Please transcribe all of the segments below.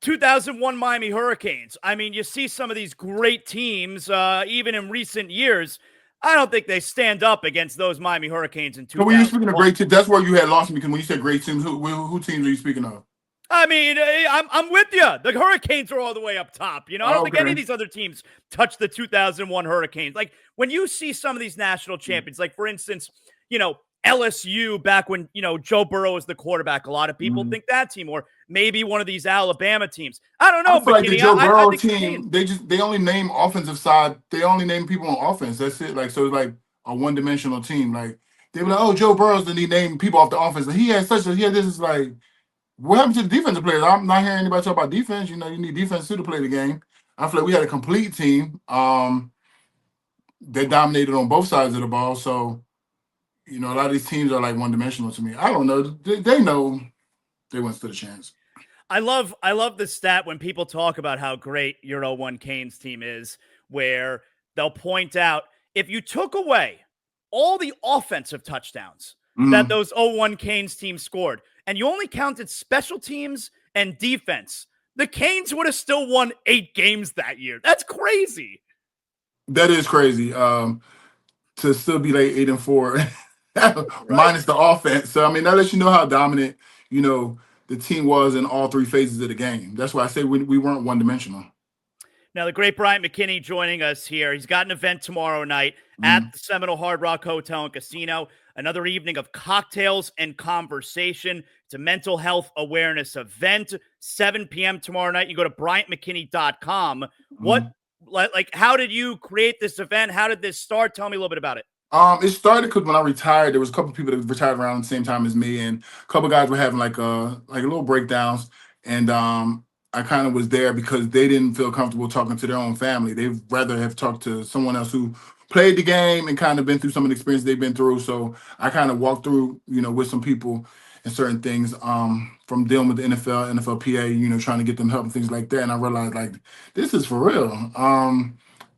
2001 Miami Hurricanes. I mean, you see some of these great teams, even in recent years. I don't think they stand up against those Miami Hurricanes in So when you're speaking of 2001. great teams, that's where you had lost me, because when you said great teams, who teams are you speaking of? I mean, I'm with you. The Hurricanes are all the way up top. You know, I don't think any of these other teams touch the 2001 Hurricanes. Like, when you see some of these national champions, like, for instance, LSU back when, Joe Burrow was the quarterback, a lot of people think that team, or maybe one of these Alabama teams. I don't know, I feel like the McKinney. Joe I Burrow think team, they only name offensive side. They only name people on offense. That's it. Like, so it's like a one-dimensional team. Like, they were like, oh, Joe Burrow's, then he named people off the offense. He had this is like, what happened to the defensive players? I'm not hearing anybody talk about defense. You need defense too to play the game. I feel like we had a complete team that dominated on both sides of the ball. So, a lot of these teams are like one-dimensional to me. I don't know. They know they wouldn't stood a chance. I love the stat when people talk about how great your 01 Canes team is, where they'll point out if you took away all the offensive touchdowns that those 01 Canes teams scored, and you only counted special teams and defense, the Canes would have still won 8 games that year. That's crazy. That is crazy. To still be like 8-4, right, minus the offense. So I mean, that lets you know how dominant the team was in all 3 phases of the game. That's why I say we weren't one-dimensional. Now, the great Bryant McKinnie joining us here. He's got an event tomorrow night at the Seminole Hard Rock Hotel and Casino. Another evening of cocktails and conversation. It's a mental health awareness event. 7 p.m. tomorrow night. You go to BryantMcKinnie.com. How did you create this event? How did this start? Tell me a little bit about it. It started because when I retired, there was a couple of people that retired around the same time as me, and a couple of guys were having like little breakdowns, and I kind of was there because they didn't feel comfortable talking to their own family. They'd rather have talked to someone else who played the game and kind of been through some of the experience they've been through. So I kind of walked through, with some people and certain things from dealing with the NFL, NFLPA, trying to get them help and things like that. And I realized, like, this is for real.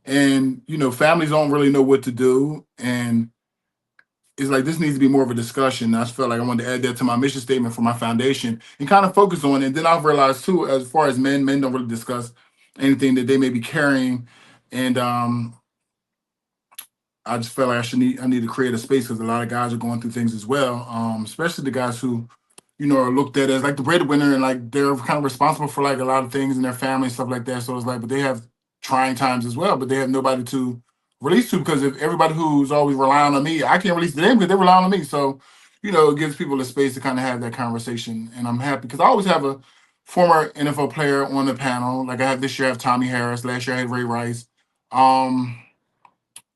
And, families don't really know what to do. And it's like, this needs to be more of a discussion. I just felt like I wanted to add that to my mission statement for my foundation and kind of focus on it. And then I've realized too, as far as men don't really discuss anything that they may be carrying. And I just felt like I need to create a space because a lot of guys are going through things as well. Especially the guys who, are looked at as like the breadwinner, and like they're kind of responsible for like a lot of things in their family and stuff like that. So it's like, but they have trying times as well, but they have nobody to release to, because if everybody who's always relying on me, I can't release to them because they're relying on me. So, it gives people a space to kind of have that conversation. And I'm happy because I always have a former NFL player on the panel. Like I have this year, I have Tommy Harris. Last year I had Ray Rice.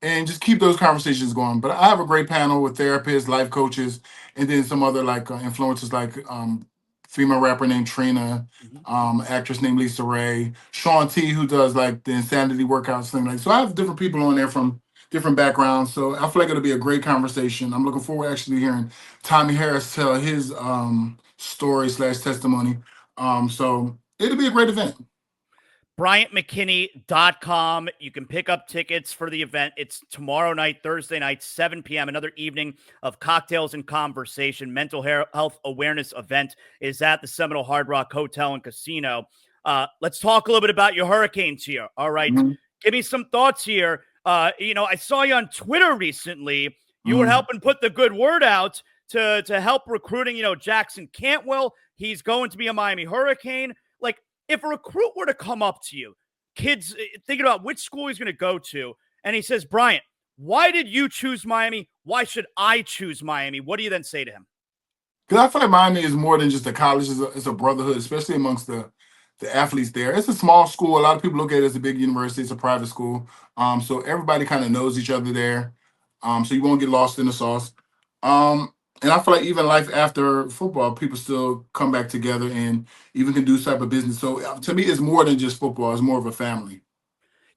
And just keep those conversations going. But I have a great panel with therapists, life coaches, and then some other like influencers, like female rapper named Trina, actress named Lisa Ray, Sean T, who does like the insanity workouts thing. Like, so I have different people on there from different backgrounds. So I feel like it'll be a great conversation. I'm looking forward to actually hearing Tommy Harris tell his story/testimony. So it'll be a great event. BryantMcKinnie.com. You can pick up tickets for the event. It's tomorrow night, Thursday night, 7 p.m. Another evening of cocktails and conversation. Mental health awareness event is at the Seminole Hard Rock Hotel and Casino. Let's talk a little bit about your Hurricanes here. All right. Give me some thoughts here. I saw you on Twitter recently. You were helping put the good word out to help recruiting, Jackson Cantwell. He's going to be a Miami Hurricane. Like, if a recruit were to come up to you, kids thinking about which school he's going to go to, and he says, Bryant, why did you choose Miami? Why should I choose Miami? What do you then say to him? Because I feel like Miami is more than just a college. It's a brotherhood, especially amongst the athletes there. It's a small school. A lot of people look at it as a big university. It's a private school. So everybody kind of knows each other there. So you won't get lost in the sauce. And I feel like even life after football, people still come back together and even can do this type of business. So to me, it's more than just football. It's more of a family.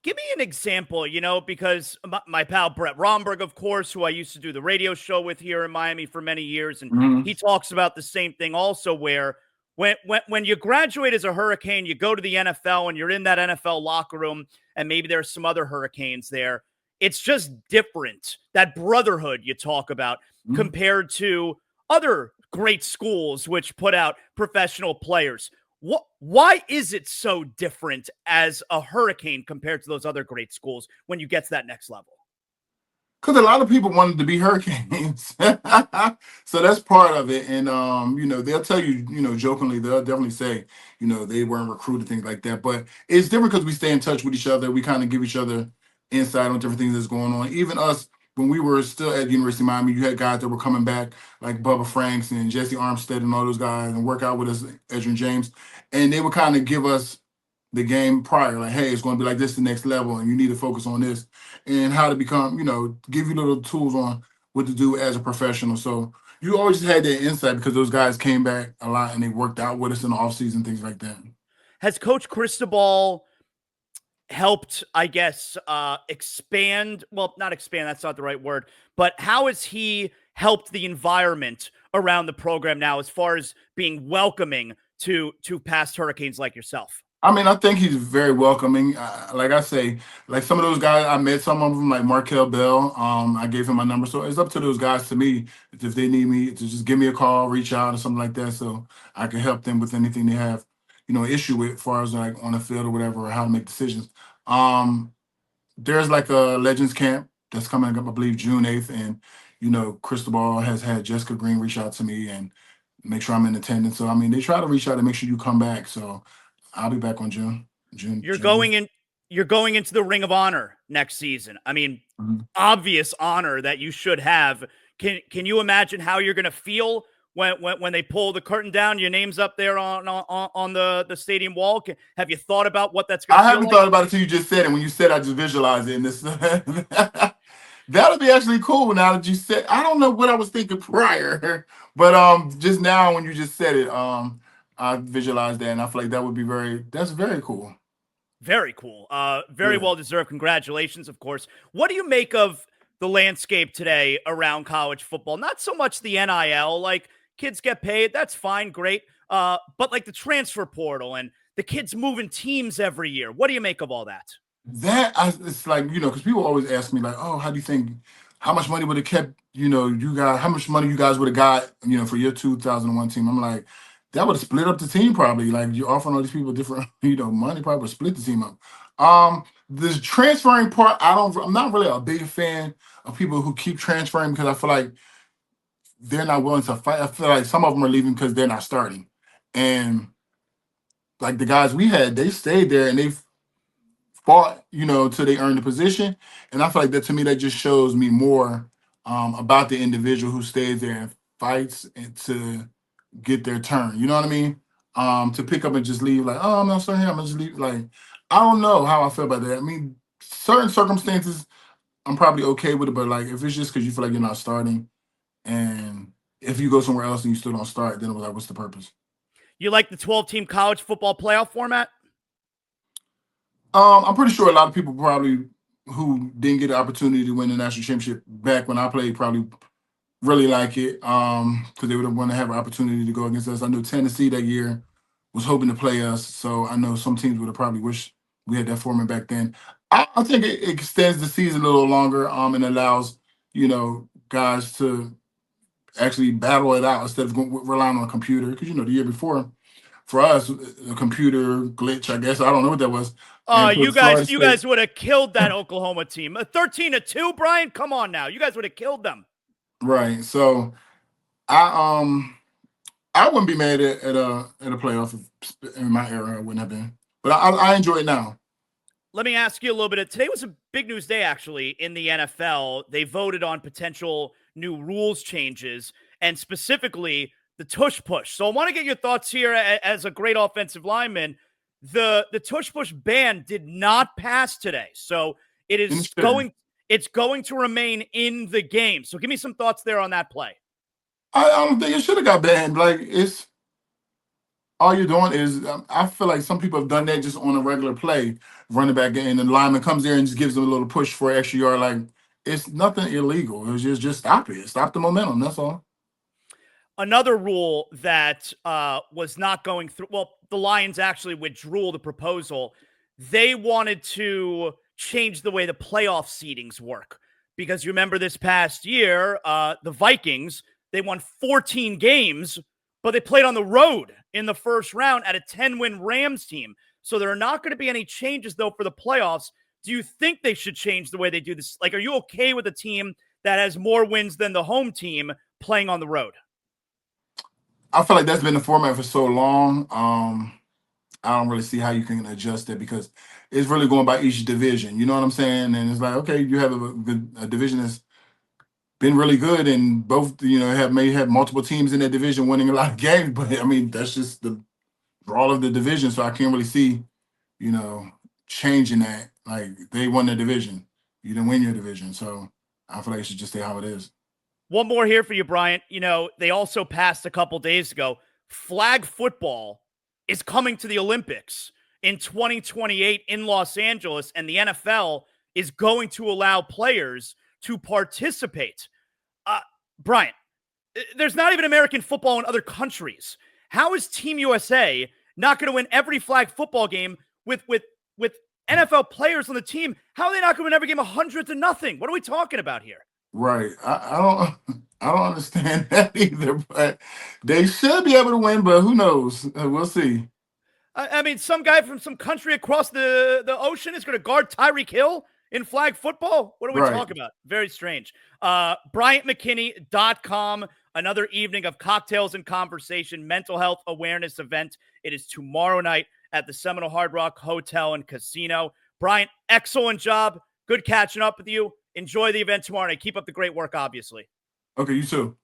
Give me an example, because my pal Brett Romberg, of course, who I used to do the radio show with here in Miami for many years, and he talks about the same thing also, where when you graduate as a Hurricane, you go to the NFL and you're in that NFL locker room, and maybe there's some other Hurricanes there. It's just different. That brotherhood you talk about compared to other great schools which put out professional players. Why is it so different as a Hurricane compared to those other great schools when you get to that next level? Because a lot of people wanted to be Hurricanes. So that's part of it. And they'll tell you, jokingly, they'll definitely say, they weren't recruited, things like that. But it's different because we stay in touch with each other. We kind of give each other insight on different things that's going on. Even us, when we were still at the University of Miami, you had guys that were coming back, like Bubba Franks and Jesse Armstead and all those guys, and work out with us, Edrin James. And they would kind of give us the game prior, like, hey, it's going to be like this the next level, and you need to focus on this and how to become, give you little tools on what to do as a professional. So you always had that insight because those guys came back a lot and they worked out with us in the offseason, things like that. Has Coach Cristobal helped, I guess, expand? Well, not expand, that's not the right word, but how has he helped the environment around the program now as far as being welcoming to past Hurricanes like yourself? I mean, I think he's very welcoming. Like I say, like some of those guys, I met some of them, like Markel Bell. I gave him my number. So it's up to those guys to me if they need me to just give me a call, reach out or something like that so I can help them with anything they have, an issue with as far as like on the field or whatever, or how to make decisions. There's like a Legends camp that's coming up, I believe, June 8th. And, Cristobal has had Jessica Green reach out to me and make sure I'm in attendance. So, I mean, they try to reach out and make sure you come back. So I'll be back on June. You're going in. You're going into the Ring of Honor next season. I mean, obvious honor that you should have. Can you imagine how you're going to feel when they pull the curtain down? Your name's up there on the stadium wall. Have you thought about what that's going to feel like? I haven't thought about it until you just said it. When you said, I just visualized it. And this that'll be actually cool. Now that you said, I don't know what I was thinking prior, but just now when you just said it, I visualized that, and I feel like that would be that's very cool. Very cool. Very well deserved. Congratulations, of course. What do you make of the landscape today around college football? Not so much the NIL, like kids get paid, that's fine, great. But like the transfer portal and the kids moving teams every year. What do you make of all that? It's like, because people always ask me like, oh, how do you think, how much money would have kept, you guys, how much money you guys would have got, for your 2001 team? I'm like, that would have split up the team probably. Like you're offering all these people different, money probably would split the team up. The transferring part, I'm not really a big fan of people who keep transferring because I feel like they're not willing to fight. I feel like some of them are leaving because they're not starting. And like the guys we had, they stayed there and they've fought, till they earned the position. And I feel like that, to me, that just shows me more about the individual who stays there and fights and to get their turn. You know what I mean? To pick up and just leave like, oh, I'm not starting here, I'm gonna just leave. Like, I don't know how I feel about that. I mean, certain circumstances, I'm probably okay with it, but like if it's just because you feel like you're not starting, and if you go somewhere else and you still don't start, then it was like, what's the purpose? You like the 12-team college football playoff format? I'm pretty sure a lot of people probably who didn't get the opportunity to win the national championship back when I played probably really like it because they would have want to have an opportunity to go against us. I know Tennessee that year was hoping to play us, so I know some teams would have probably wished we had that format back then. I think it extends the season a little longer and allows, guys to actually battle it out instead of relying on a computer. Because, the year before, for us, a computer glitch, I guess. I don't know what that was. You guys would have killed that Oklahoma team. 13-2, Brian? Come on now. You guys would have killed them. Right. So I wouldn't be mad at a playoff in my era. I wouldn't have been. But I enjoy it now. Let me ask you a little bit. Today was a big news day, actually, in the NFL. They voted on potential new rules changes, and specifically the tush push. So I want to get your thoughts here as a great offensive lineman. The tush push ban did not pass today. So it is it's going to remain in the game. So give me some thoughts there on that play. I don't think it should have got banned. Like, it's all you're doing is, I feel like some people have done that just on a regular play, running back in, and the lineman comes there and just gives them a little push for an extra yard. Like, it's nothing illegal. It's just stop it. Stop the momentum. That's all. Another rule that was not going through, well, the Lions actually withdrew the proposal. They wanted to change the way the playoff seedings work. Because you remember this past year, the Vikings, they won 14 games, but they played on the road in the first round at a 10-win Rams team. So there are not going to be any changes, though, for the playoffs. Do you think they should change the way they do this? Like, are you okay with a team that has more wins than the home team playing on the road? I feel like that's been the format for so long. I don't really see how you can adjust it because it's really going by each division. You know what I'm saying? And it's like, okay, you have a division that's been really good, and both may have multiple teams in that division winning a lot of games. But I mean, that's just the draw of the division. So I can't really see, changing that. Like, they won their division, you didn't win your division. So I feel like it should just stay how it is. One more here for you, Bryant. They also passed a couple days ago. Flag football is coming to the Olympics in 2028 in Los Angeles, and the NFL is going to allow players to participate. Bryant, there's not even American football in other countries. How is Team USA not going to win every flag football game with NFL players on the team? How are they not going to win every game 100-0? What are we talking about here? Right. I don't understand that either, but they should be able to win, but who knows? We'll see. I mean, some guy from some country across the ocean is going to guard Tyreek Hill in flag football? What are we talking about? Very strange. BryantMcKinnie.com. Another evening of cocktails and conversation, mental health awareness event. It is tomorrow night at the Seminole Hard Rock Hotel and Casino. Bryant, excellent job. Good catching up with you. Enjoy the event tomorrow night. Keep up the great work, obviously. Okay, you too.